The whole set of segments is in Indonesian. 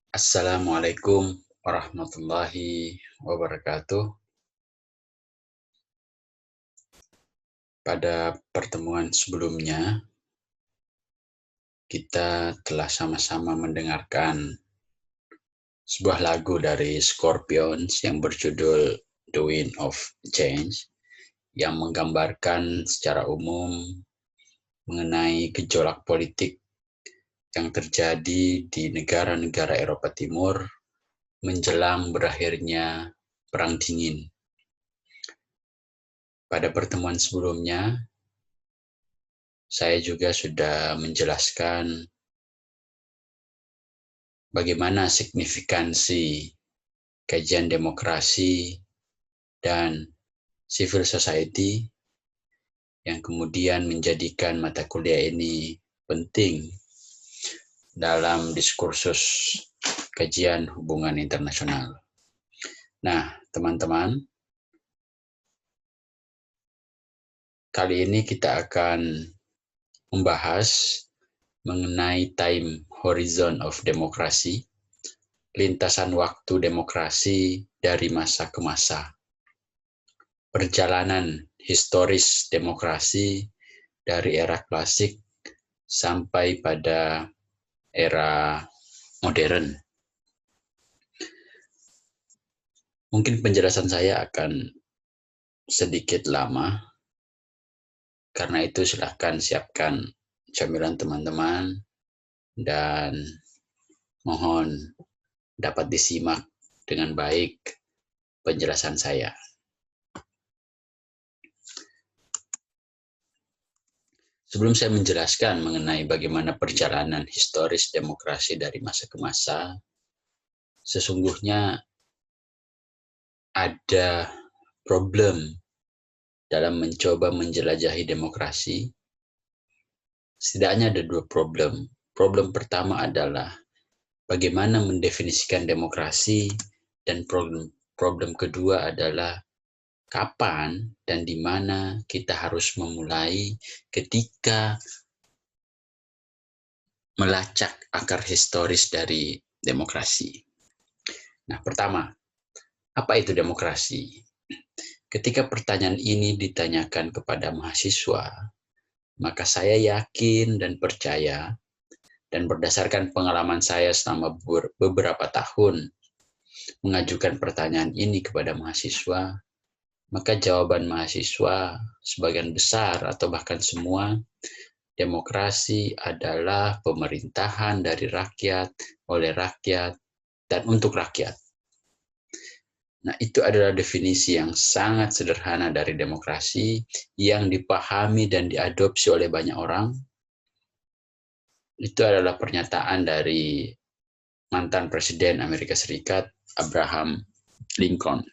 Assalamualaikum warahmatullahi wabarakatuh. Pada pertemuan sebelumnya, kita telah sama-sama mendengarkan sebuah lagu dari Scorpions yang berjudul The Wind of Change, yang menggambarkan secara umum mengenai gejolak politik yang terjadi di negara-negara Eropa Timur menjelang berakhirnya Perang Dingin. Pada pertemuan sebelumnya, saya juga sudah menjelaskan bagaimana signifikansi kajian demokrasi dan civil society yang kemudian menjadikan mata kuliah ini penting dalam diskursus kajian hubungan internasional. Nah, teman-teman, kali ini kita akan membahas mengenai time horizon of demokrasi, lintasan waktu demokrasi dari masa ke masa. Perjalanan historis demokrasi dari era klasik sampai pada era modern. Mungkin penjelasan saya akan sedikit lama, karena itu silahkan siapkan camilan teman-teman dan mohon dapat disimak dengan baik penjelasan saya. Sebelum saya menjelaskan mengenai bagaimana perjalanan historis demokrasi dari masa ke masa, sesungguhnya ada problem dalam mencoba menjelajahi demokrasi. Setidaknya ada dua problem. Problem pertama adalah bagaimana mendefinisikan demokrasi, dan problem kedua adalah kapan dan di mana kita harus memulai ketika melacak akar historis dari demokrasi. Nah, pertama, apa itu demokrasi? Ketika pertanyaan ini ditanyakan kepada mahasiswa, maka saya yakin dan percaya, dan berdasarkan pengalaman saya selama beberapa tahun mengajukan pertanyaan ini kepada mahasiswa, maka jawaban mahasiswa sebagian besar atau bahkan semua, demokrasi adalah pemerintahan dari rakyat, oleh rakyat, dan untuk rakyat. Nah, itu adalah definisi yang sangat sederhana dari demokrasi yang dipahami dan diadopsi oleh banyak orang. Itu adalah pernyataan dari mantan Presiden Amerika Serikat, Abraham Lincoln.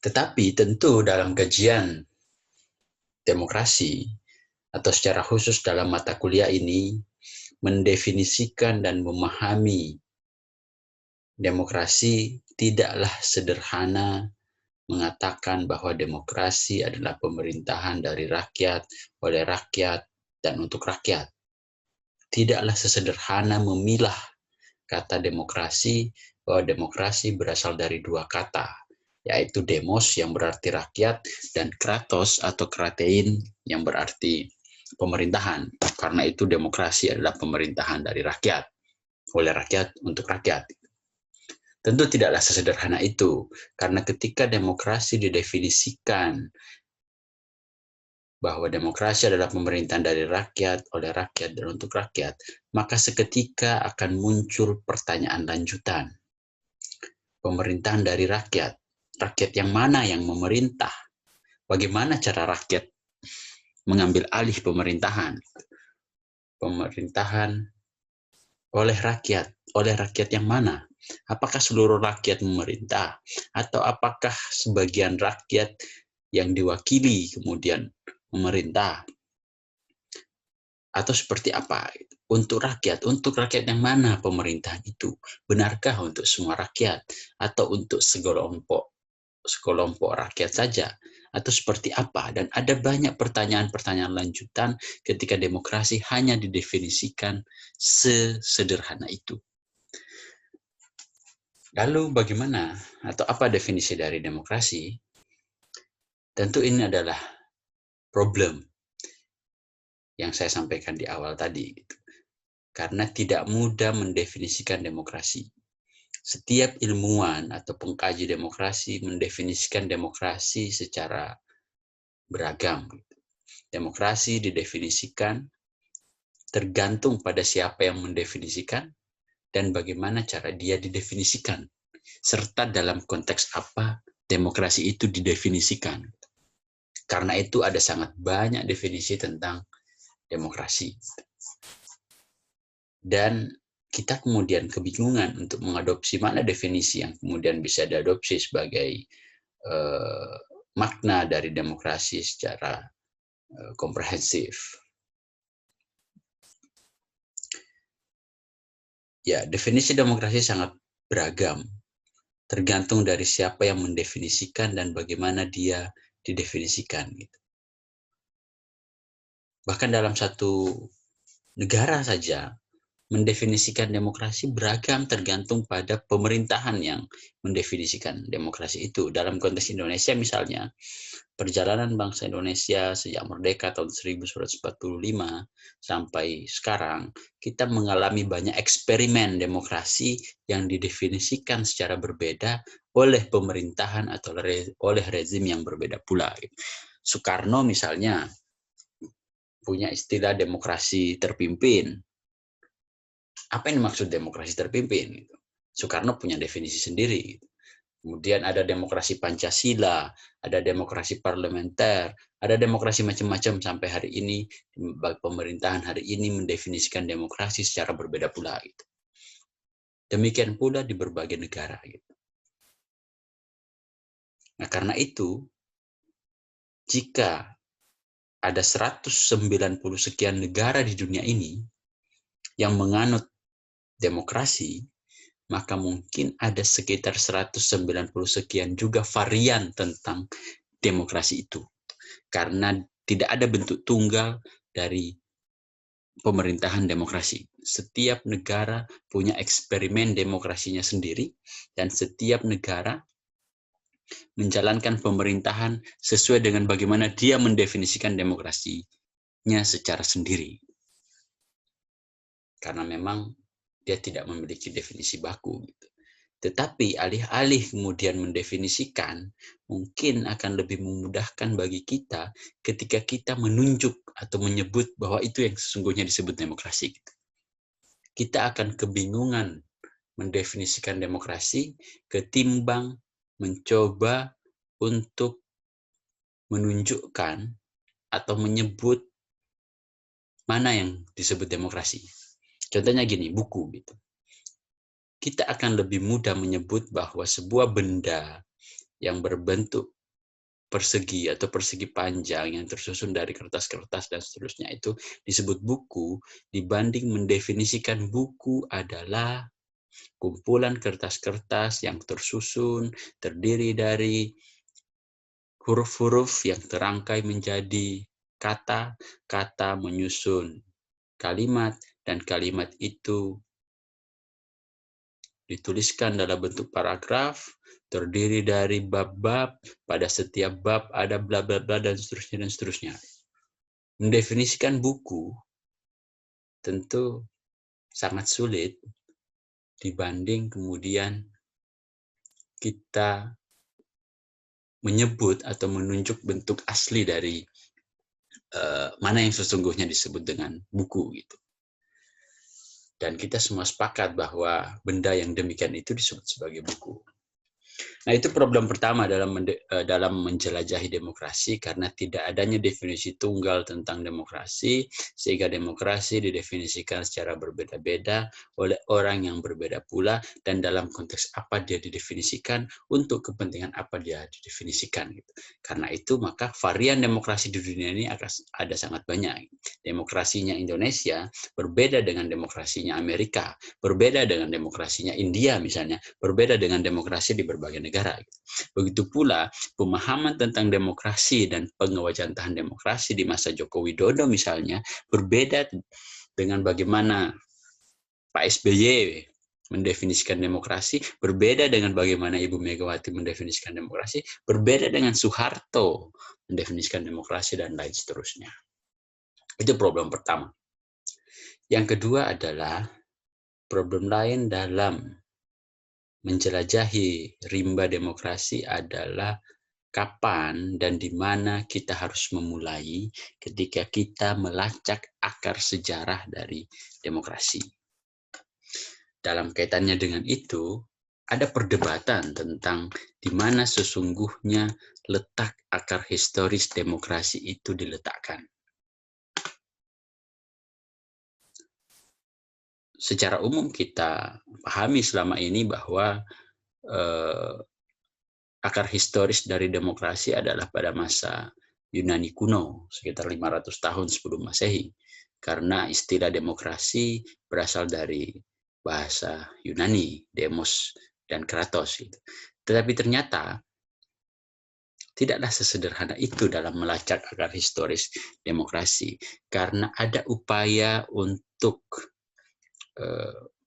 Tetapi tentu dalam kajian demokrasi, atau secara khusus dalam mata kuliah ini, mendefinisikan dan memahami demokrasi tidaklah sederhana mengatakan bahwa demokrasi adalah pemerintahan dari rakyat, oleh rakyat, dan untuk rakyat. Tidaklah sesederhana memilah kata demokrasi, bahwa demokrasi berasal dari dua kata, yaitu demos yang berarti rakyat dan kratos atau kratein yang berarti pemerintahan. Karena itu demokrasi adalah pemerintahan dari rakyat, oleh rakyat, untuk rakyat. Tentu tidaklah sesederhana itu, karena ketika demokrasi didefinisikan bahwa demokrasi adalah pemerintahan dari rakyat, oleh rakyat, dan untuk rakyat, maka seketika akan muncul pertanyaan lanjutan. Pemerintahan dari rakyat, rakyat yang mana yang memerintah? Bagaimana cara rakyat mengambil alih pemerintahan? Pemerintahan oleh rakyat yang mana? Apakah seluruh rakyat memerintah? Atau apakah sebagian rakyat yang diwakili kemudian memerintah? Atau seperti apa? Untuk rakyat yang mana pemerintahan itu? Benarkah untuk semua rakyat? Atau untuk sekelompok rakyat saja? Atau seperti apa? Dan ada banyak pertanyaan-pertanyaan lanjutan ketika demokrasi hanya didefinisikan sesederhana itu. Lalu bagaimana atau apa definisi dari demokrasi? Tentu ini adalah problem yang saya sampaikan di awal tadi. Karena tidak mudah mendefinisikan demokrasi. Setiap ilmuwan atau pengkaji demokrasi mendefinisikan demokrasi secara beragam. Demokrasi didefinisikan tergantung pada siapa yang mendefinisikan dan bagaimana cara dia didefinisikan, serta dalam konteks apa demokrasi itu didefinisikan. Karena itu ada sangat banyak definisi tentang demokrasi. Dan kita kemudian kebingungan untuk mengadopsi mana definisi yang kemudian bisa diadopsi sebagai makna dari demokrasi secara komprehensif. Ya, definisi demokrasi sangat beragam, tergantung dari siapa yang mendefinisikan dan bagaimana dia didefinisikan. Gitu. Bahkan dalam satu negara saja, mendefinisikan demokrasi beragam tergantung pada pemerintahan yang mendefinisikan demokrasi itu. Dalam konteks Indonesia misalnya, perjalanan bangsa Indonesia sejak merdeka tahun 1945 sampai sekarang, kita mengalami banyak eksperimen demokrasi yang didefinisikan secara berbeda oleh pemerintahan atau oleh rezim yang berbeda pula. Soekarno misalnya punya istilah demokrasi terpimpin. Apa yang dimaksud demokrasi terpimpin? Soekarno punya definisi sendiri. Kemudian ada demokrasi Pancasila, ada demokrasi parlementer, ada demokrasi macam-macam sampai hari ini, pemerintahan hari ini mendefinisikan demokrasi secara berbeda pula. Demikian pula di berbagai negara. Nah, karena itu, jika ada 190 sekian negara di dunia ini yang menganut demokrasi, maka mungkin ada sekitar 190 sekian juga varian tentang demokrasi itu. Karena tidak ada bentuk tunggal dari pemerintahan demokrasi. Setiap negara punya eksperimen demokrasinya sendiri, dan setiap negara menjalankan pemerintahan sesuai dengan bagaimana dia mendefinisikan demokrasinya secara sendiri. Karena memang dia tidak memiliki definisi baku. Tetapi alih-alih kemudian mendefinisikan, mungkin akan lebih memudahkan bagi kita ketika kita menunjuk atau menyebut bahwa itu yang sesungguhnya disebut demokrasi. Kita akan kebingungan mendefinisikan demokrasi ketimbang mencoba untuk menunjukkan atau menyebut mana yang disebut demokrasi. Contohnya gini, buku gitu. Kita akan lebih mudah menyebut bahwa sebuah benda yang berbentuk persegi atau persegi panjang yang tersusun dari kertas-kertas dan seterusnya itu disebut buku dibanding mendefinisikan buku adalah kumpulan kertas-kertas yang tersusun terdiri dari huruf-huruf yang terangkai menjadi kata, kata menyusun kalimat, dan kalimat itu dituliskan dalam bentuk paragraf, terdiri dari bab-bab, pada setiap bab ada bla bla bla dan seterusnya dan seterusnya. Mendefinisikan buku tentu sangat sulit dibanding kemudian kita menyebut atau menunjuk bentuk asli dari mana yang sesungguhnya disebut dengan buku gitu. Dan kita semua sepakat bahwa benda yang demikian itu disebut sebagai buku. Nah, itu problem pertama dalam menjelajahi demokrasi, karena tidak adanya definisi tunggal tentang demokrasi, sehingga demokrasi didefinisikan secara berbeda-beda oleh orang yang berbeda pula, dan dalam konteks apa dia didefinisikan, untuk kepentingan apa dia didefinisikan. Karena itu, maka varian demokrasi di dunia ini ada sangat banyak. Demokrasinya Indonesia berbeda dengan demokrasinya Amerika, berbeda dengan demokrasinya India misalnya, berbeda dengan demokrasi di berbagai negara. Begitu pula pemahaman tentang demokrasi dan pengewajantahan demokrasi di masa Joko Widodo misalnya berbeda dengan bagaimana Pak SBY mendefinisikan demokrasi, berbeda dengan bagaimana Ibu Megawati mendefinisikan demokrasi, berbeda dengan Soeharto mendefinisikan demokrasi, dan lain seterusnya. Itu problem pertama. Yang kedua adalah problem lain dalam menjelajahi rimba demokrasi adalah kapan dan di mana kita harus memulai ketika kita melacak akar sejarah dari demokrasi. Dalam kaitannya dengan itu, ada perdebatan tentang di mana sesungguhnya letak akar historis demokrasi itu diletakkan. Secara umum kita pahami selama ini bahwa akar historis dari demokrasi adalah pada masa Yunani kuno, sekitar 500 tahun sebelum Masehi. Karena istilah demokrasi berasal dari bahasa Yunani, demos dan kratos. Tetapi ternyata tidaklah sesederhana itu dalam melacak akar historis demokrasi, karena ada upaya untuk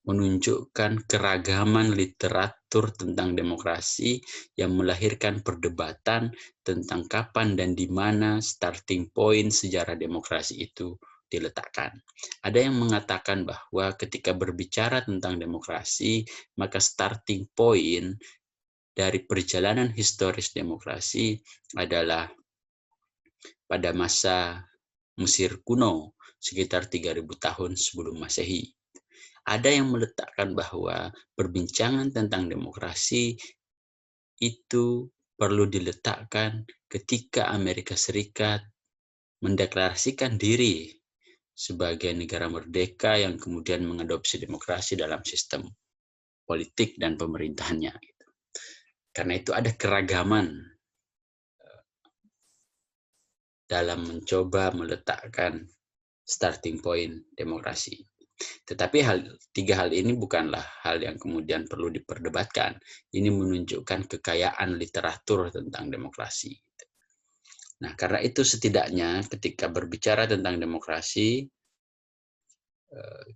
menunjukkan keragaman literatur tentang demokrasi yang melahirkan perdebatan tentang kapan dan di mana starting point sejarah demokrasi itu diletakkan. Ada yang mengatakan bahwa ketika berbicara tentang demokrasi, maka starting point dari perjalanan historis demokrasi adalah pada masa Mesir kuno, sekitar 3000 tahun sebelum Masehi. Ada yang meletakkan bahwa perbincangan tentang demokrasi itu perlu diletakkan ketika Amerika Serikat mendeklarasikan diri sebagai negara merdeka yang kemudian mengadopsi demokrasi dalam sistem politik dan pemerintahannya. Karena itu ada keragaman dalam mencoba meletakkan starting point demokrasi. Tetapi tiga hal ini bukanlah hal yang kemudian perlu diperdebatkan. Ini menunjukkan kekayaan literatur tentang demokrasi. Nah, karena itu setidaknya ketika berbicara tentang demokrasi,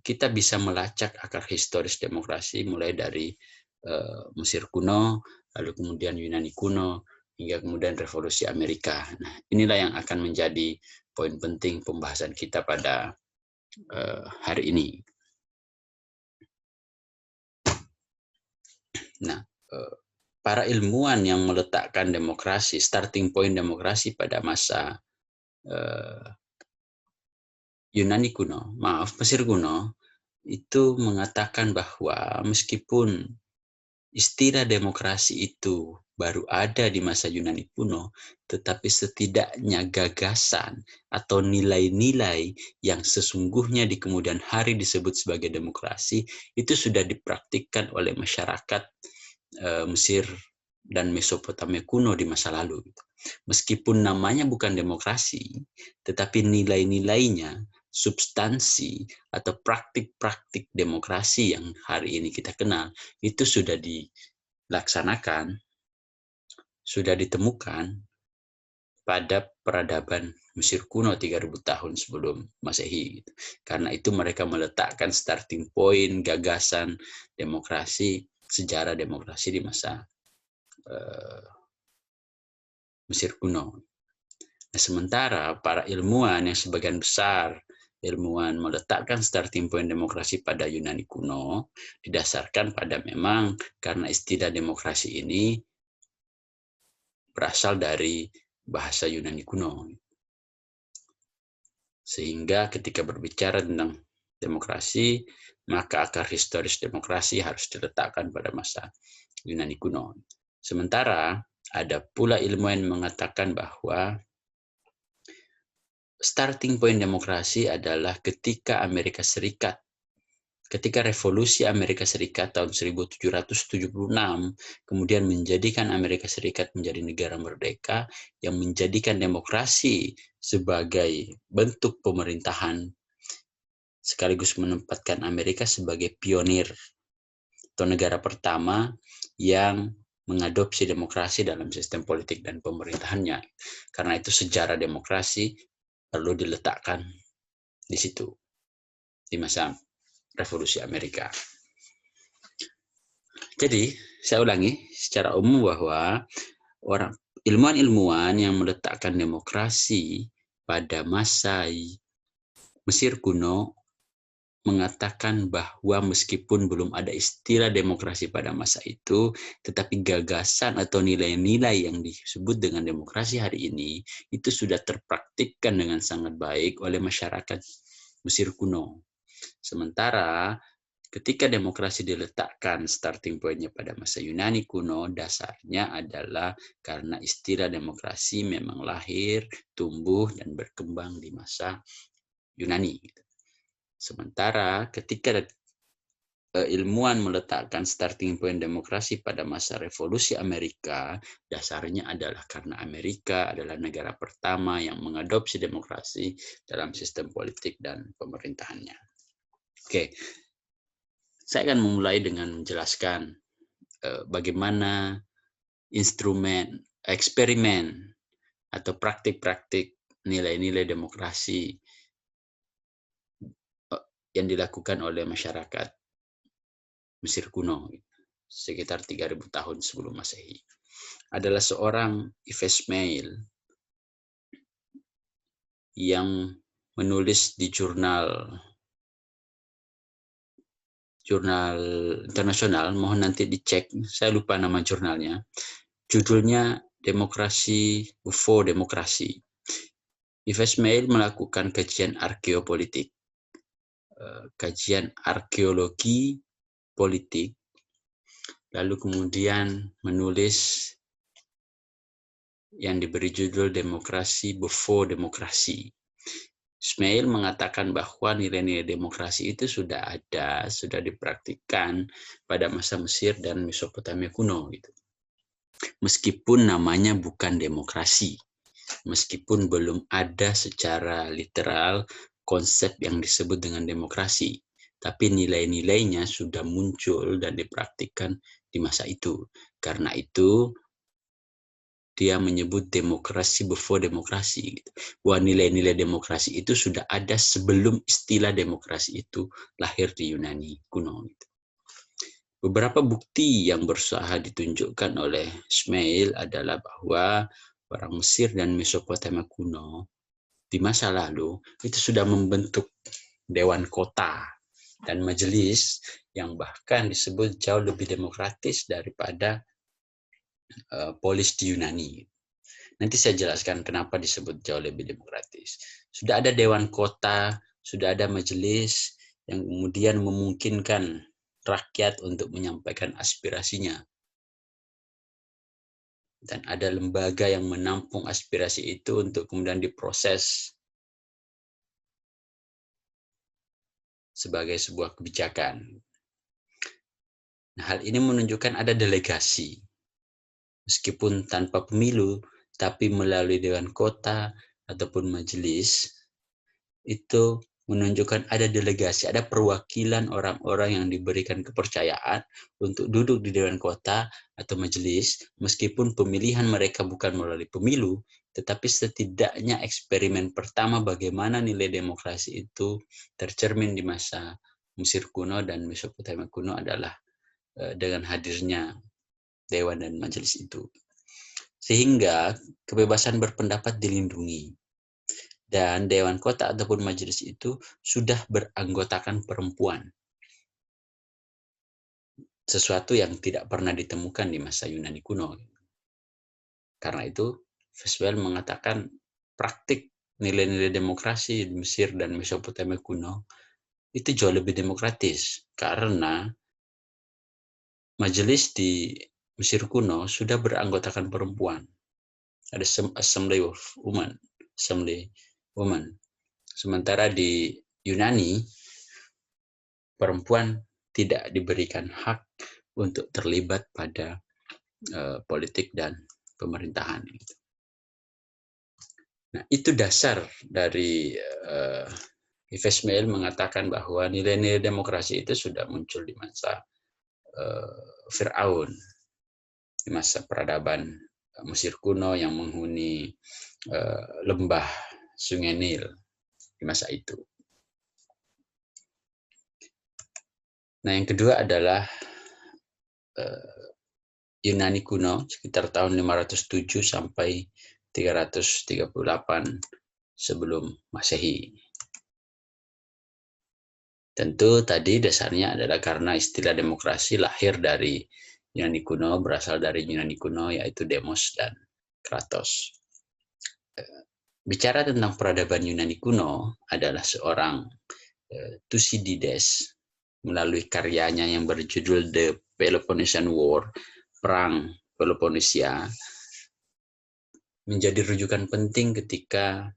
kita bisa melacak akar historis demokrasi mulai dari Mesir kuno, lalu kemudian Yunani kuno, hingga kemudian Revolusi Amerika. Nah, inilah yang akan menjadi poin penting pembahasan kita pada hari ini. Nah, para ilmuwan yang meletakkan demokrasi, starting point demokrasi pada masa Yunani kuno, Mesir kuno, itu mengatakan bahwa meskipun istilah demokrasi itu baru ada di masa Yunani kuno, tetapi setidaknya gagasan atau nilai-nilai yang sesungguhnya di kemudian hari disebut sebagai demokrasi itu sudah dipraktikkan oleh masyarakat Mesir dan Mesopotamia kuno di masa lalu. Meskipun namanya bukan demokrasi, tetapi nilai-nilainya, substansi atau praktik-praktik demokrasi yang hari ini kita kenal, itu sudah dilaksanakan, sudah ditemukan pada peradaban Mesir kuno 3000 tahun sebelum Masehi. Karena itu mereka meletakkan starting point, gagasan demokrasi, sejarah demokrasi di masa Mesir kuno. Nah, sementara para ilmuwan yang sebagian besar ilmuwan meletakkan starting point demokrasi pada Yunani kuno didasarkan pada memang karena istilah demokrasi ini berasal dari bahasa Yunani kuno. Sehingga ketika berbicara tentang demokrasi, maka akar historis demokrasi harus diletakkan pada masa Yunani kuno. Sementara ada pula ilmuwan yang mengatakan bahwa starting point demokrasi adalah ketika Amerika Serikat, ketika revolusi Amerika Serikat tahun 1776 kemudian menjadikan Amerika Serikat menjadi negara merdeka yang menjadikan demokrasi sebagai bentuk pemerintahan sekaligus menempatkan Amerika sebagai pionir atau negara pertama yang mengadopsi demokrasi dalam sistem politik dan pemerintahannya. Karena itu sejarah demokrasi perlu diletakkan di situ, di masa Revolusi Amerika. Jadi, saya ulangi secara umum bahwa ilmuwan-ilmuwan yang meletakkan demokrasi pada masa Mesir kuno mengatakan bahwa meskipun belum ada istilah demokrasi pada masa itu, tetapi gagasan atau nilai-nilai yang disebut dengan demokrasi hari ini itu sudah terpraktikkan dengan sangat baik oleh masyarakat Mesir kuno. Sementara ketika demokrasi diletakkan starting point-nya pada masa Yunani kuno, dasarnya adalah karena istilah demokrasi memang lahir, tumbuh, dan berkembang di masa Yunani. Sementara ketika ilmuwan meletakkan starting point demokrasi pada masa revolusi Amerika, dasarnya adalah karena Amerika adalah negara pertama yang mengadopsi demokrasi dalam sistem politik dan pemerintahannya. Oke, saya akan memulai dengan menjelaskan bagaimana instrumen, eksperimen, atau praktik-praktik nilai-nilai demokrasi yang dilakukan oleh masyarakat Mesir kuno sekitar 3000 tahun sebelum Masehi. Adalah seorang Yves Mail yang menulis di jurnal internasional, mohon nanti dicek, saya lupa nama jurnalnya. Judulnya Demokrasi Before Demokrasi. Yves Mail melakukan kajian arkeopolitik, kajian arkeologi politik, lalu kemudian menulis yang diberi judul Demokrasi Before Demokrasi. Ismail mengatakan bahwa nilai-nilai demokrasi itu sudah ada, sudah dipraktikkan pada masa Mesir dan Mesopotamia kuno. Gitu. Meskipun namanya bukan demokrasi, meskipun belum ada secara literal konsep yang disebut dengan demokrasi, tapi nilai-nilainya sudah muncul dan dipraktikkan di masa itu. Karena itu, dia menyebut demokrasi before demokrasi. Bahwa nilai-nilai demokrasi itu sudah ada sebelum istilah demokrasi itu lahir di Yunani kuno. Beberapa bukti yang berusaha ditunjukkan oleh Ismail adalah bahwa orang Mesir dan Mesopotamia kuno di masa lalu itu sudah membentuk dewan kota dan majelis yang bahkan disebut jauh lebih demokratis daripada polis di Yunani. Nanti saya jelaskan kenapa disebut jauh lebih demokratis. Sudah ada dewan kota, sudah ada majelis yang kemudian memungkinkan rakyat untuk menyampaikan aspirasinya. Dan ada lembaga yang menampung aspirasi itu untuk kemudian diproses sebagai sebuah kebijakan. Nah, hal ini menunjukkan ada delegasi. Meskipun tanpa pemilu, tapi melalui dewan kota ataupun majelis, itu menunjukkan ada delegasi, ada perwakilan orang-orang yang diberikan kepercayaan untuk duduk di dewan kota atau majelis, meskipun pemilihan mereka bukan melalui pemilu, tetapi setidaknya eksperimen pertama bagaimana nilai demokrasi itu tercermin di masa Mesir kuno dan Mesopotamia kuno adalah dengan hadirnya dewan dan majelis itu. Sehingga kebebasan berpendapat dilindungi. Dan dewan kota ataupun majelis itu sudah beranggotakan perempuan. Sesuatu yang tidak pernah ditemukan di masa Yunani kuno. Karena itu, Feswell mengatakan praktik nilai-nilai demokrasi di Mesir dan Mesopotamia kuno itu jauh lebih demokratis. Karena majelis di Mesir kuno sudah beranggotakan perempuan. Ada assembly of women. Sementara di Yunani, perempuan tidak diberikan hak untuk terlibat pada politik dan pemerintahan. Nah, itu dasar dari Yves Mail mengatakan bahwa nilai-nilai demokrasi itu sudah muncul di masa Fir'aun, di masa peradaban Mesir kuno yang menghuni lembah Sungai Nil di masa itu. Nah, yang kedua adalah Yunani kuno sekitar tahun 507 sampai 338 sebelum Masehi. Tentu tadi dasarnya adalah karena istilah demokrasi lahir dari Yunani kuno, berasal dari Yunani kuno, yaitu demos dan kratos. Bicara tentang peradaban Yunani kuno adalah seorang Thucydides melalui karyanya yang berjudul The Peloponnesian War, Perang Peloponnesia, menjadi rujukan penting ketika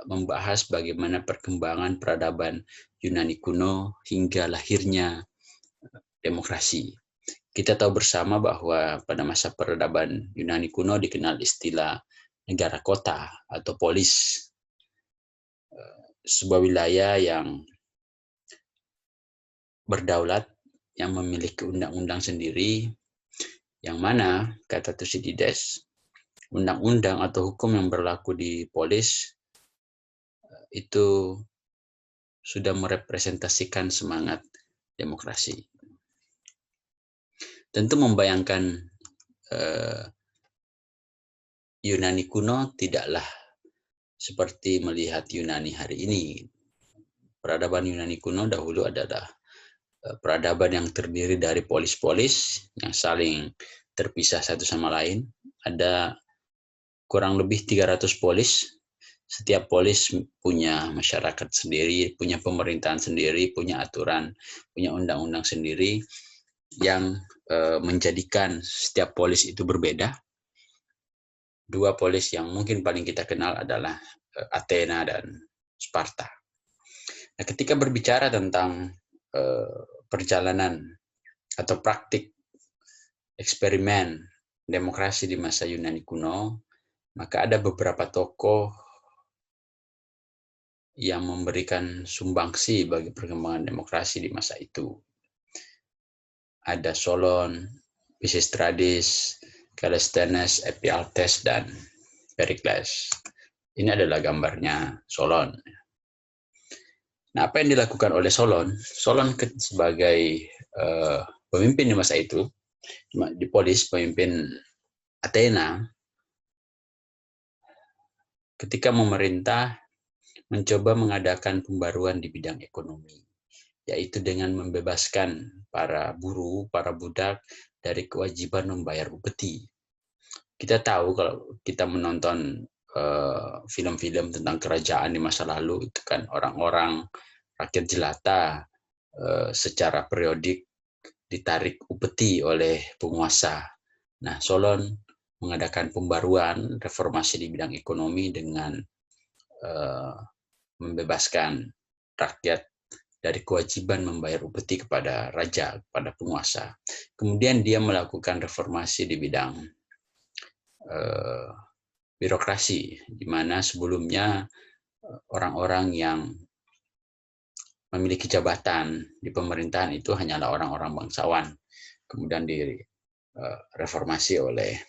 membahas bagaimana perkembangan peradaban Yunani kuno hingga lahirnya demokrasi. Kita tahu bersama bahwa pada masa peradaban Yunani kuno dikenal istilah negara kota atau polis, sebuah wilayah yang berdaulat, yang memiliki undang-undang sendiri, yang mana, kata Thucydides, undang-undang atau hukum yang berlaku di polis itu sudah merepresentasikan semangat demokrasi. Tentu membayangkan Yunani kuno tidaklah seperti melihat Yunani hari ini. Peradaban Yunani kuno dahulu adalah peradaban yang terdiri dari polis-polis yang saling terpisah satu sama lain. Ada kurang lebih 300 polis. Setiap polis punya masyarakat sendiri, punya pemerintahan sendiri, punya aturan, punya undang-undang sendiri yang menjadikan setiap polis itu berbeda. Dua polis yang mungkin paling kita kenal adalah Athena dan Sparta. Nah, ketika berbicara tentang perjalanan atau praktik eksperimen demokrasi di masa Yunani kuno, maka ada beberapa tokoh yang memberikan sumbangsi bagi perkembangan demokrasi di masa itu. Ada Solon, Pisistratus, Callisthenes, Ephialtes, dan Pericles. Ini adalah gambarnya Solon. Nah, apa yang dilakukan oleh Solon? Solon sebagai pemimpin di masa itu, di polis, pemimpin Athena, ketika memerintah mencoba mengadakan pembaruan di bidang ekonomi, yaitu dengan membebaskan para buruh, para budak dari kewajiban membayar upeti. Kita tahu kalau kita menonton film-film tentang kerajaan di masa lalu, itu kan orang-orang rakyat jelata secara periodik ditarik upeti oleh penguasa. Nah, Solon mengadakan pembaruan reformasi di bidang ekonomi dengan membebaskan rakyat dari kewajiban membayar upeti kepada raja, kepada penguasa. Kemudian dia melakukan reformasi di bidang birokrasi, di mana sebelumnya orang-orang yang memiliki jabatan di pemerintahan itu hanyalah orang-orang bangsawan. Kemudian direformasi oleh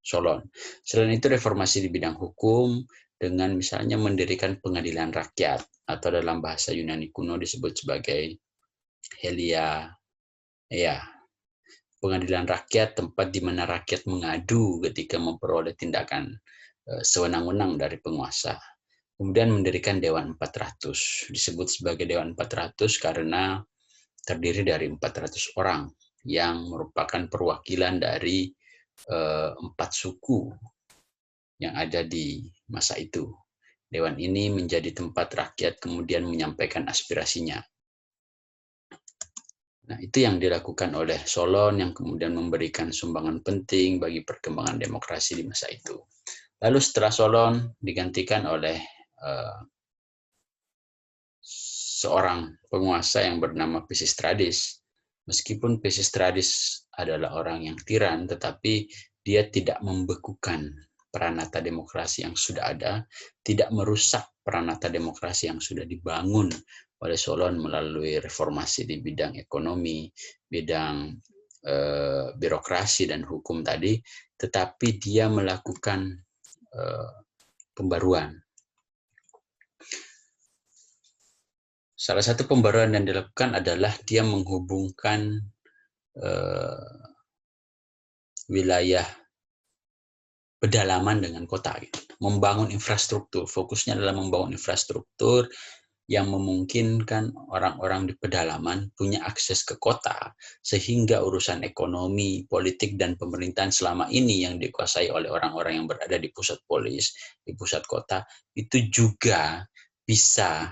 Solon. Selain itu reformasi di bidang hukum dengan misalnya mendirikan pengadilan rakyat atau dalam bahasa Yunani kuno disebut sebagai Helia. Ya, pengadilan rakyat, tempat di mana rakyat mengadu ketika memperoleh tindakan sewenang-wenang dari penguasa. Kemudian mendirikan Dewan 400. Disebut sebagai Dewan 400 karena terdiri dari 400 orang yang merupakan perwakilan dari 4 suku yang ada di masa itu. Dewan ini menjadi tempat rakyat kemudian menyampaikan aspirasinya. Nah, itu yang dilakukan oleh Solon yang kemudian memberikan sumbangan penting bagi perkembangan demokrasi di masa itu. Lalu setelah Solon digantikan oleh seorang penguasa yang bernama Pisistratus. Meskipun Pisistratus adalah orang yang tiran, tetapi dia tidak membekukan peranata demokrasi yang sudah ada, tidak merusak peranata demokrasi yang sudah dibangun oleh Solon melalui reformasi di bidang ekonomi, bidang birokrasi dan hukum tadi, tetapi dia melakukan pembaruan. Salah satu pembaruan yang dilakukan adalah dia menghubungkan wilayah pedalaman dengan kota, gitu. Membangun infrastruktur, fokusnya adalah membangun infrastruktur yang memungkinkan orang-orang di pedalaman punya akses ke kota, sehingga urusan ekonomi, politik, dan pemerintahan selama ini yang dikuasai oleh orang-orang yang berada di pusat polis, di pusat kota, itu juga bisa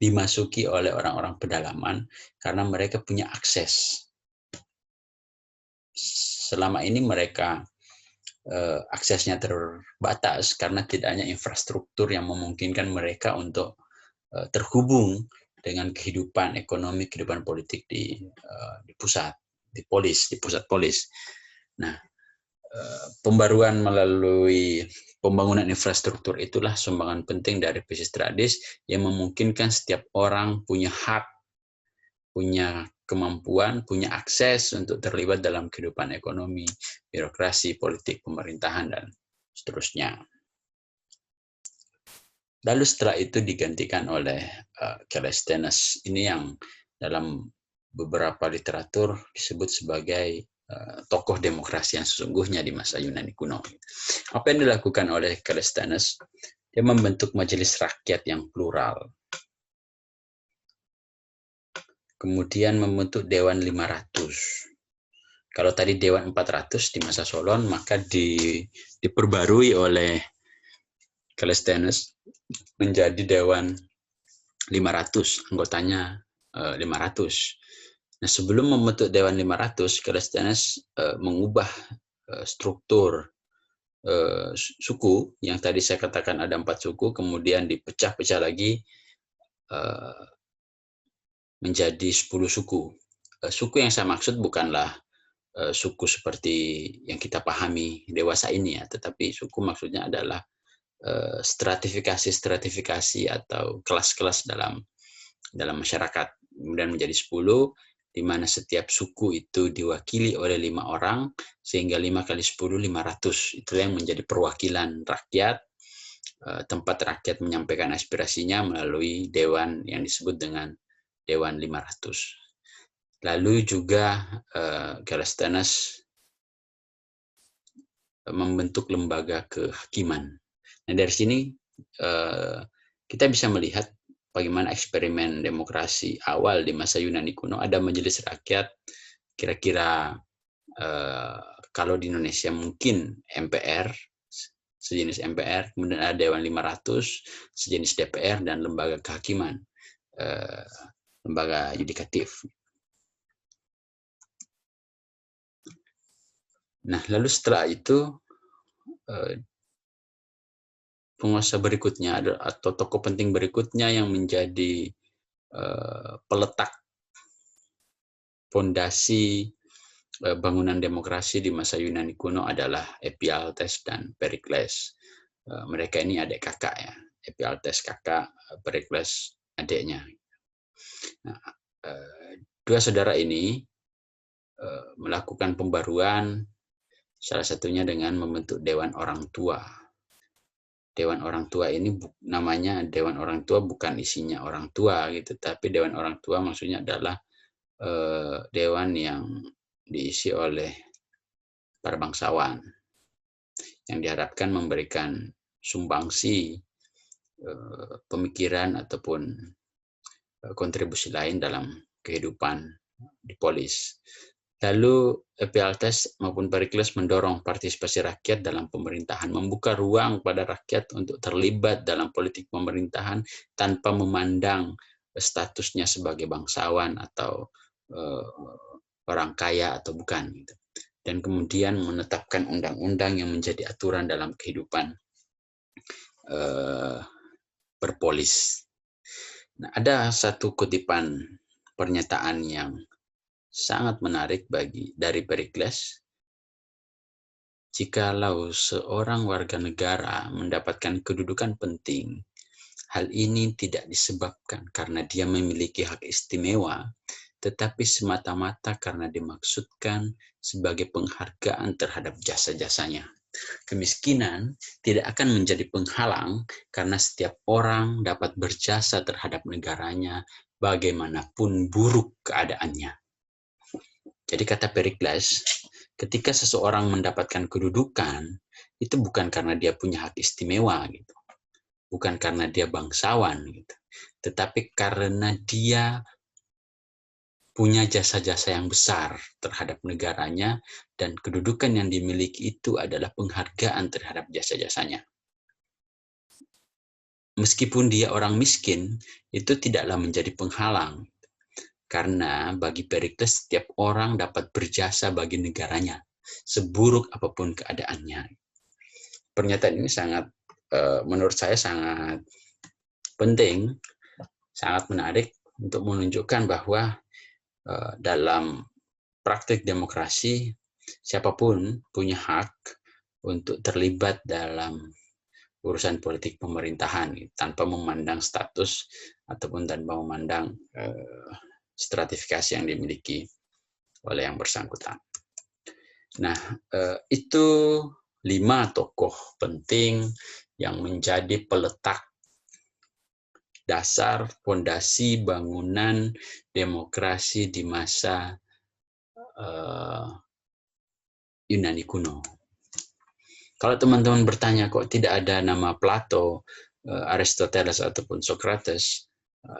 dimasuki oleh orang-orang pedalaman karena mereka punya akses. Selama ini mereka aksesnya terbatas karena tidak hanya infrastruktur yang memungkinkan mereka untuk terhubung dengan kehidupan ekonomi, kehidupan politik di pusat, di pusat polis. Nah, pembaruan melalui pembangunan infrastruktur itulah sumbangan penting dari Pisistradis yang memungkinkan setiap orang punya hak, punya kemampuan, punya akses untuk terlibat dalam kehidupan ekonomi, birokrasi, politik, pemerintahan, dan seterusnya. Lalu setelah itu digantikan oleh Callisthenes. Ini yang dalam beberapa literatur disebut sebagai tokoh demokrasi yang sesungguhnya di masa Yunani kuno. Apa yang dilakukan oleh Callisthenes? Dia membentuk majelis rakyat yang plural. Kemudian membentuk Dewan 500. Kalau tadi Dewan 400 di masa Solon, maka diperbarui oleh Callisthenes menjadi Dewan 500, anggotanya 500. Nah, sebelum membentuk Dewan 500, Callisthenes mengubah struktur suku yang tadi saya katakan ada 4 suku, kemudian dipecah-pecah lagi menjadi 10 suku. Suku yang saya maksud bukanlah suku seperti yang kita pahami dewasa ini ya, tetapi suku maksudnya adalah stratifikasi atau kelas-kelas dalam masyarakat. Kemudian menjadi 10, di mana setiap suku itu diwakili oleh 5 orang, sehingga 5 kali 10, 500. Itu yang menjadi perwakilan rakyat, tempat rakyat menyampaikan aspirasinya melalui dewan yang disebut dengan Dewan 500. Lalu juga Callisthenes membentuk lembaga kehakiman. Nah, dari sini kita bisa melihat bagaimana eksperimen demokrasi awal di masa Yunani kuno. Ada majelis rakyat, kira-kira kalau di Indonesia mungkin MPR, sejenis MPR, kemudian ada Dewan 500, sejenis DPR, dan lembaga kehakiman, lembaga yudikatif. Nah, lalu setelah itu penguasa berikutnya atau tokoh penting berikutnya yang menjadi peletak fondasi bangunan demokrasi di masa Yunani kuno adalah Ephialtes dan Perikles. Mereka ini adik kakak ya, Ephialtes kakak, Perikles adiknya. Nah, dua saudara ini melakukan pembaruan, salah satunya dengan membentuk Dewan Orang Tua. Dewan Orang Tua ini namanya Dewan Orang Tua, bukan isinya orang tua gitu, tapi Dewan Orang Tua maksudnya adalah dewan yang diisi oleh para bangsawan yang diharapkan memberikan sumbangsi pemikiran ataupun kontribusi lain dalam kehidupan di polis. Lalu Ephialtes maupun Perikles mendorong partisipasi rakyat dalam pemerintahan, membuka ruang pada rakyat untuk terlibat dalam politik pemerintahan tanpa memandang statusnya sebagai bangsawan atau orang kaya atau bukan. Dan kemudian menetapkan undang-undang yang menjadi aturan dalam kehidupan berpolis. Nah, ada satu kutipan pernyataan yang sangat menarik dari Perikles. Jikalau seorang warga negara mendapatkan kedudukan penting, hal ini tidak disebabkan karena dia memiliki hak istimewa, tetapi semata-mata karena dimaksudkan sebagai penghargaan terhadap jasa-jasanya. Kemiskinan tidak akan menjadi penghalang karena setiap orang dapat berjasa terhadap negaranya bagaimanapun buruk keadaannya. Jadi kata Perikles, ketika seseorang mendapatkan kedudukan, itu bukan karena dia punya hak istimewa, gitu. Bukan karena dia bangsawan, gitu. Tetapi karena dia punya jasa-jasa yang besar terhadap negaranya, dan kedudukan yang dimiliki itu adalah penghargaan terhadap jasa-jasanya. Meskipun dia orang miskin, itu tidaklah menjadi penghalang. Karena bagi Perikles, setiap orang dapat berjasa bagi negaranya, seburuk apapun keadaannya. Pernyataan ini menurut saya sangat penting, sangat menarik untuk menunjukkan bahwa dalam praktik demokrasi, siapapun punya hak untuk terlibat dalam urusan politik pemerintahan tanpa memandang status ataupun tanpa memandang stratifikasi yang dimiliki oleh yang bersangkutan. Nah, itu 5 tokoh penting yang menjadi peletak dasar fondasi bangunan demokrasi di masa Yunani kuno. Kalau teman-teman bertanya kok tidak ada nama Plato, Aristoteles ataupun Socrates,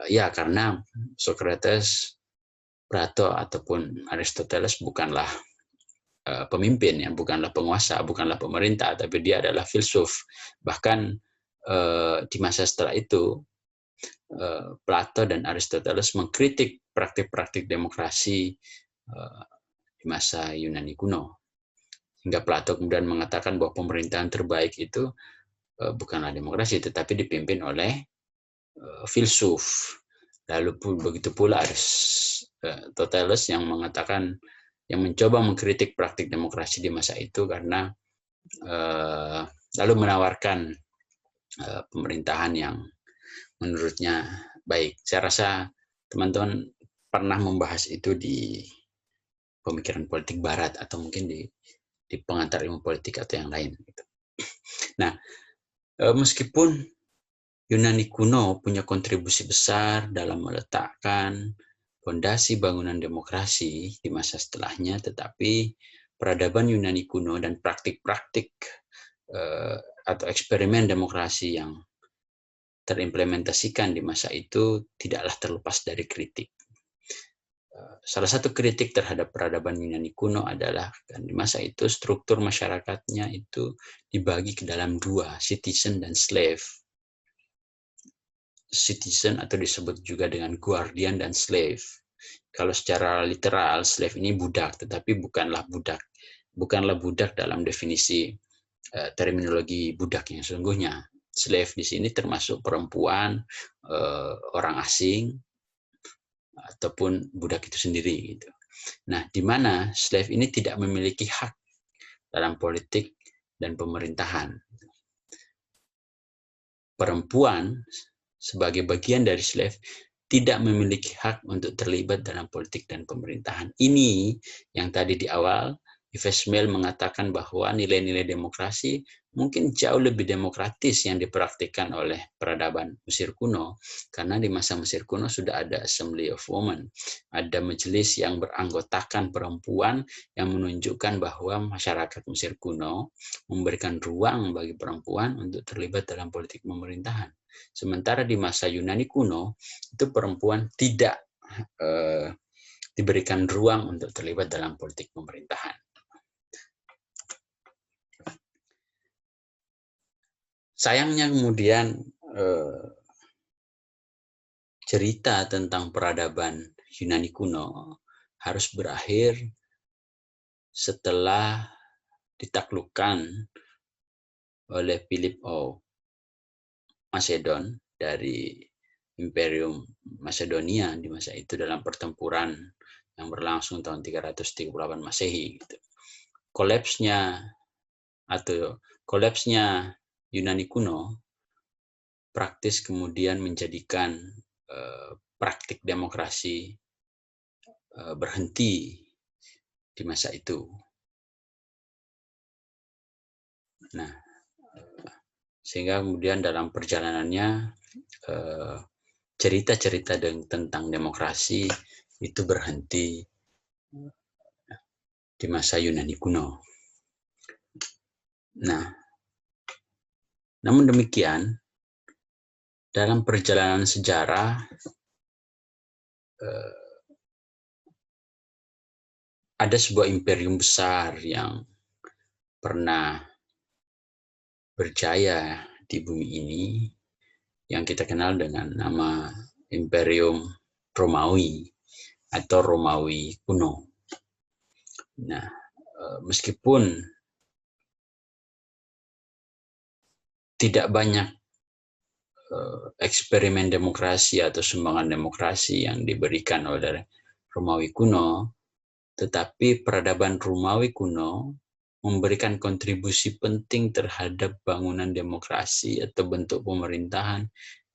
ya karena Socrates, Plato ataupun Aristoteles bukanlah pemimpin, ya, bukanlah penguasa, bukanlah pemerintah, tapi dia adalah filsuf. Bahkan di masa setelah itu, Plato dan Aristoteles mengkritik praktik-praktik demokrasi di masa Yunani kuno. Hingga Plato kemudian mengatakan bahwa pemerintahan terbaik itu bukanlah demokrasi, tetapi dipimpin oleh filsuf. Lalu begitu pula Aristoteles yang mengatakan, yang mencoba mengkritik praktik demokrasi di masa itu karena lalu menawarkan pemerintahan yang menurutnya baik. Saya rasa teman-teman pernah membahas itu di pemikiran politik barat atau mungkin di pengantar ilmu politik atau yang lain. Nah, meskipun Yunani kuno punya kontribusi besar dalam meletakkan fondasi bangunan demokrasi di masa setelahnya, tetapi peradaban Yunani kuno dan praktik-praktik atau eksperimen demokrasi yang terimplementasikan di masa itu tidaklah terlepas dari kritik. Salah satu kritik terhadap peradaban Yunani kuno adalah di masa itu struktur masyarakatnya itu dibagi ke dalam 2, citizen dan slave. Citizen atau disebut juga dengan guardian dan slave. Kalau secara literal, slave ini budak, tetapi bukanlah budak dalam definisi terminologi budak yang sesungguhnya. Slave di sini termasuk perempuan, orang asing, ataupun budak itu sendiri. Gitu. Nah, di mana slave ini tidak memiliki hak dalam politik dan pemerintahan. Perempuan sebagai bagian dari slave tidak memiliki hak untuk terlibat dalam politik dan pemerintahan. Ini yang tadi di awal Yves Mail mengatakan bahwa nilai-nilai demokrasi mungkin jauh lebih demokratis yang dipraktikkan oleh peradaban Mesir kuno, karena di masa Mesir kuno sudah ada Assembly of Women, ada majelis yang beranggotakan perempuan yang menunjukkan bahwa masyarakat Mesir kuno memberikan ruang bagi perempuan untuk terlibat dalam politik pemerintahan. Sementara di masa Yunani kuno, itu perempuan tidak diberikan ruang untuk terlibat dalam politik pemerintahan. Sayangnya kemudian cerita tentang peradaban Yunani kuno harus berakhir setelah ditaklukkan oleh Philip of Macedon dari Imperium Macedonia di masa itu dalam pertempuran yang berlangsung tahun 338 Masehi. Kolapsnya Yunani kuno praktis kemudian menjadikan praktik demokrasi berhenti di masa itu. Nah, sehingga kemudian dalam perjalanannya cerita-cerita tentang demokrasi itu berhenti di masa Yunani kuno. Nah, namun demikian, dalam perjalanan sejarah ada sebuah imperium besar yang pernah berjaya di bumi ini yang kita kenal dengan nama Imperium Romawi atau Romawi kuno. Nah, meskipun tidak banyak eksperimen demokrasi atau sumbangan demokrasi yang diberikan oleh Romawi kuno, tetapi peradaban Romawi kuno memberikan kontribusi penting terhadap bangunan demokrasi atau bentuk pemerintahan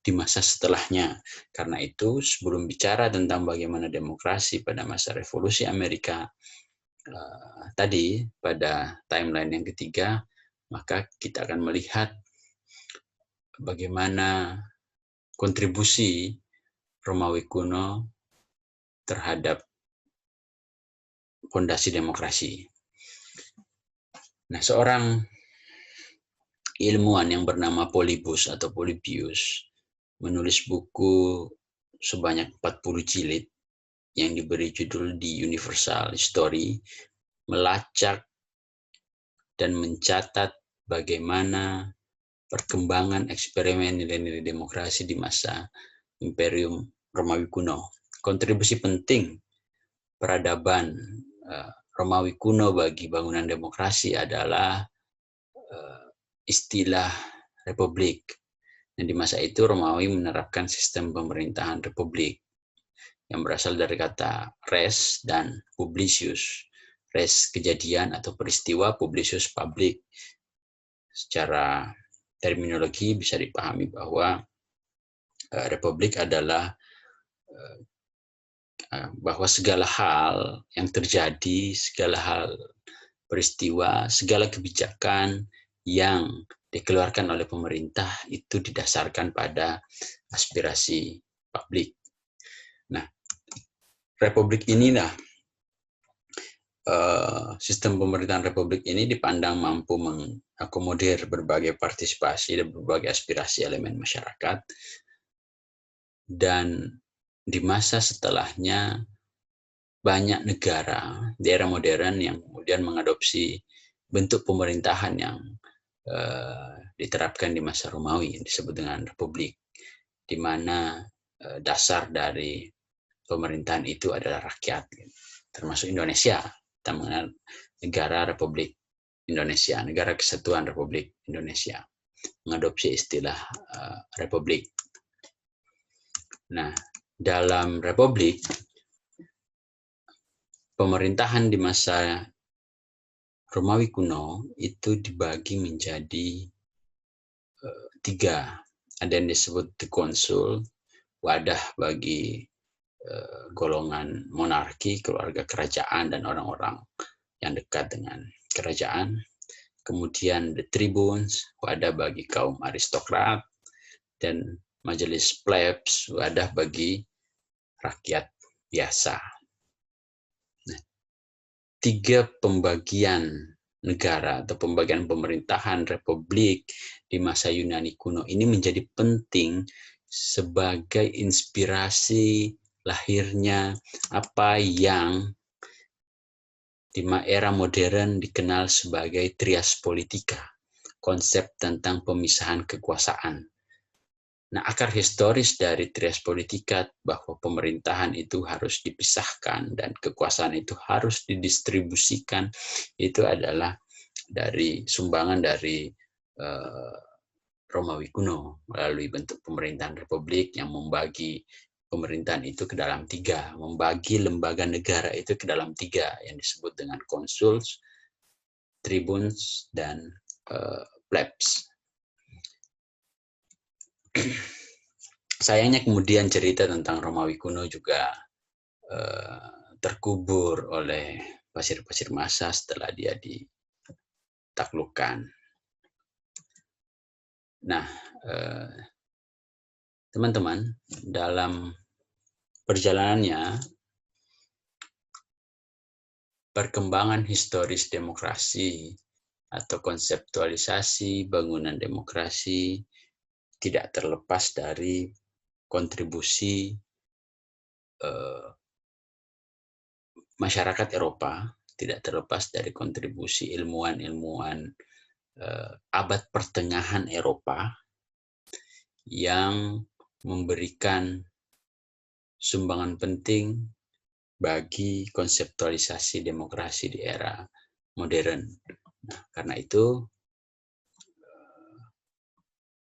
di masa setelahnya. Karena itu, sebelum bicara tentang bagaimana demokrasi pada masa revolusi Amerika tadi, pada timeline yang ketiga, maka kita akan melihat bagaimana kontribusi Romawi kuno terhadap fondasi demokrasi. Nah, seorang ilmuwan yang bernama Polybus atau Polybius menulis buku sebanyak 40 jilid yang diberi judul The Universal History, melacak dan mencatat bagaimana perkembangan eksperimen nilai-nilai demokrasi di masa Imperium Romawi kuno. Kontribusi penting peradaban Romawi kuno bagi bangunan demokrasi adalah istilah republik. Dan di masa itu Romawi menerapkan sistem pemerintahan republik yang berasal dari kata res dan publicius. Res kejadian atau peristiwa, publicius publik. Secara terminologi bisa dipahami bahwa republik adalah bahwa segala hal yang terjadi, segala hal peristiwa, segala kebijakan yang dikeluarkan oleh pemerintah itu didasarkan pada aspirasi publik. Nah, republik inilah sistem pemerintahan republik ini dipandang mampu mengakomodir berbagai partisipasi dan berbagai aspirasi elemen masyarakat. Dan di masa setelahnya banyak negara di era modern yang kemudian mengadopsi bentuk pemerintahan yang diterapkan di masa Romawi yang disebut dengan republik, di mana dasar dari pemerintahan itu adalah rakyat, termasuk Indonesia. Kita mengenal negara Republik Indonesia, negara Kesatuan Republik Indonesia, mengadopsi istilah republik. Nah, dalam republik, pemerintahan di masa Romawi kuno itu dibagi menjadi 3. Ada yang disebut the konsul, wadah bagi golongan monarki, keluarga kerajaan, dan orang-orang yang dekat dengan kerajaan. Kemudian the tribunes, wadah bagi kaum aristokrat, dan majelis plebs, wadah bagi rakyat biasa. Nah, 3 pembagian negara atau pembagian pemerintahan republik di masa Yunani kuno ini menjadi penting sebagai inspirasi lahirnya apa yang di era modern dikenal sebagai trias politika, konsep tentang pemisahan kekuasaan. Nah, akar historis dari trias politika bahwa pemerintahan itu harus dipisahkan dan kekuasaan itu harus didistribusikan itu adalah dari sumbangan dari Romawi kuno melalui bentuk pemerintahan republik yang membagi pemerintahan itu ke dalam 3, membagi lembaga negara itu ke dalam 3 yang disebut dengan konsuls, tribunes, dan plebs. Sayangnya kemudian cerita tentang Romawi kuno juga terkubur oleh pasir-pasir masa setelah dia ditaklukkan. Nah, teman-teman, dalam perjalanannya perkembangan historis demokrasi atau konseptualisasi bangunan demokrasi tidak terlepas dari kontribusi masyarakat Eropa, tidak terlepas dari kontribusi ilmuwan-ilmuwan abad pertengahan Eropa yang memberikan sumbangan penting bagi konseptualisasi demokrasi di era modern. Nah, karena itu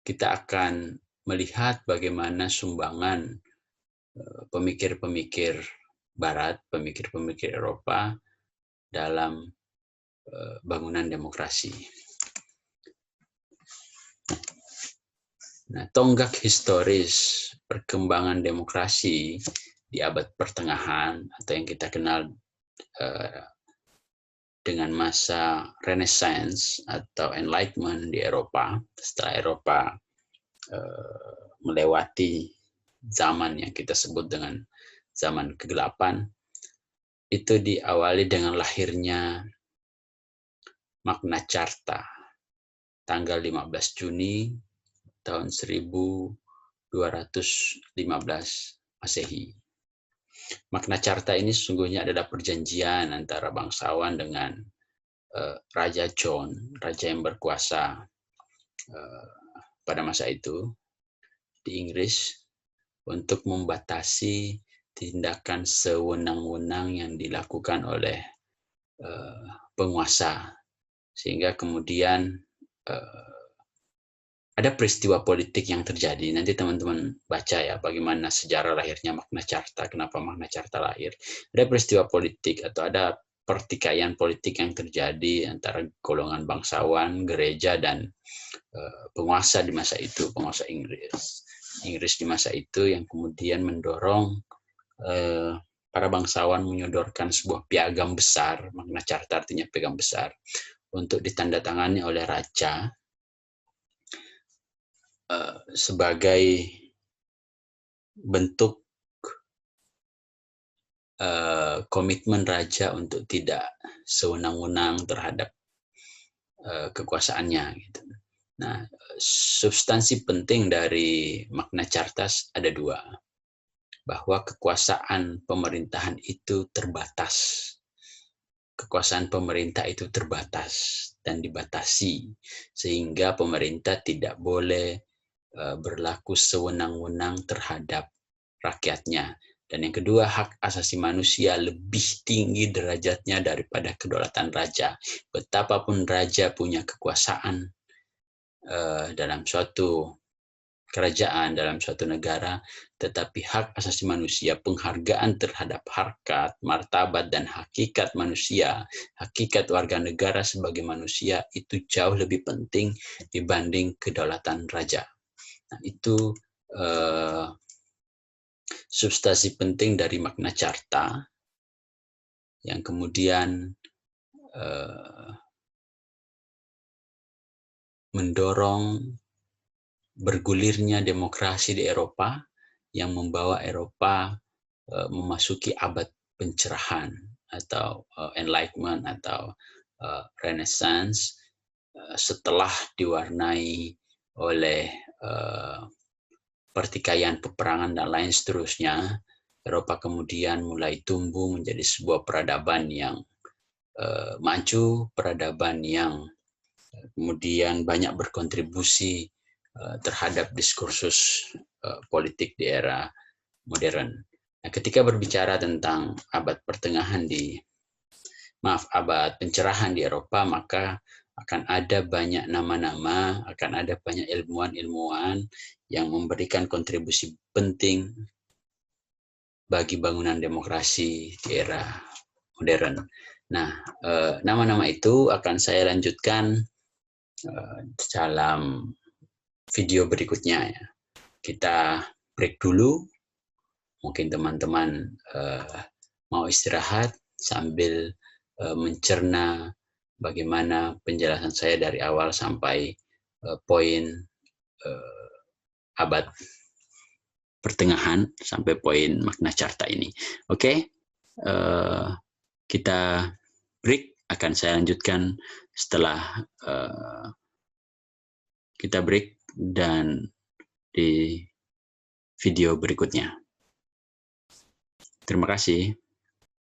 kita akan melihat bagaimana sumbangan pemikir-pemikir Barat, pemikir-pemikir Eropa dalam bangunan demokrasi. Nah, tonggak historis perkembangan demokrasi di abad pertengahan atau yang kita kenal dengan masa Renaissance atau Enlightenment di Eropa, setelah Eropa melewati zaman yang kita sebut dengan zaman kegelapan, itu diawali dengan lahirnya Magna Carta tanggal 15 Juni tahun 1215 Masehi. Magna Carta ini sesungguhnya adalah perjanjian antara bangsawan dengan Raja John, raja yang berkuasa pada masa itu di Inggris, untuk membatasi tindakan sewenang-wenang yang dilakukan oleh penguasa, sehingga kemudian ada peristiwa politik yang terjadi. Nanti teman-teman baca ya bagaimana sejarah lahirnya Magna Carta, kenapa Magna Carta lahir. Ada peristiwa politik atau ada pertikaian politik yang terjadi antara golongan bangsawan, gereja, dan penguasa di masa itu, penguasa Inggris. Inggris di masa itu yang kemudian mendorong para bangsawan menyodorkan sebuah piagam besar, Magna Carta artinya piagam besar, untuk ditandatangani oleh raja sebagai bentuk komitmen raja untuk tidak sewenang-wenang terhadap kekuasaannya. Gitu. Nah, substansi penting dari Magna Carta ada dua, bahwa kekuasaan pemerintahan itu terbatas. Kekuasaan pemerintah itu terbatas dan dibatasi, sehingga pemerintah tidak boleh berlaku sewenang-wenang terhadap rakyatnya. Dan yang kedua, hak asasi manusia lebih tinggi derajatnya daripada kedaulatan raja. Betapapun raja punya kekuasaan dalam suatu kerajaan, dalam suatu negara, tetapi hak asasi manusia, penghargaan terhadap harkat, martabat, dan hakikat manusia, hakikat warga negara sebagai manusia, itu jauh lebih penting dibanding kedaulatan raja. Nah, itu substansi penting dari Magna Carta yang kemudian mendorong bergulirnya demokrasi di Eropa yang membawa Eropa memasuki abad pencerahan atau Enlightenment atau Renaissance setelah diwarnai oleh pertikaian, peperangan, dan lain seterusnya. Eropa kemudian mulai tumbuh menjadi sebuah peradaban yang maju, peradaban yang kemudian banyak berkontribusi terhadap diskursus politik di era modern. Nah, ketika berbicara tentang abad pencerahan di Eropa, maka akan ada banyak nama-nama, akan ada banyak ilmuwan-ilmuwan yang memberikan kontribusi penting bagi bangunan demokrasi di era modern. Nah, nama-nama itu akan saya lanjutkan dalam video berikutnya. Ya. Kita break dulu. Mungkin teman-teman mau istirahat sambil mencerna bagaimana penjelasan saya dari awal sampai poin abad pertengahan sampai poin Magna Carta ini. Oke, kita break, akan saya lanjutkan setelah kita break dan di video berikutnya. Terima kasih.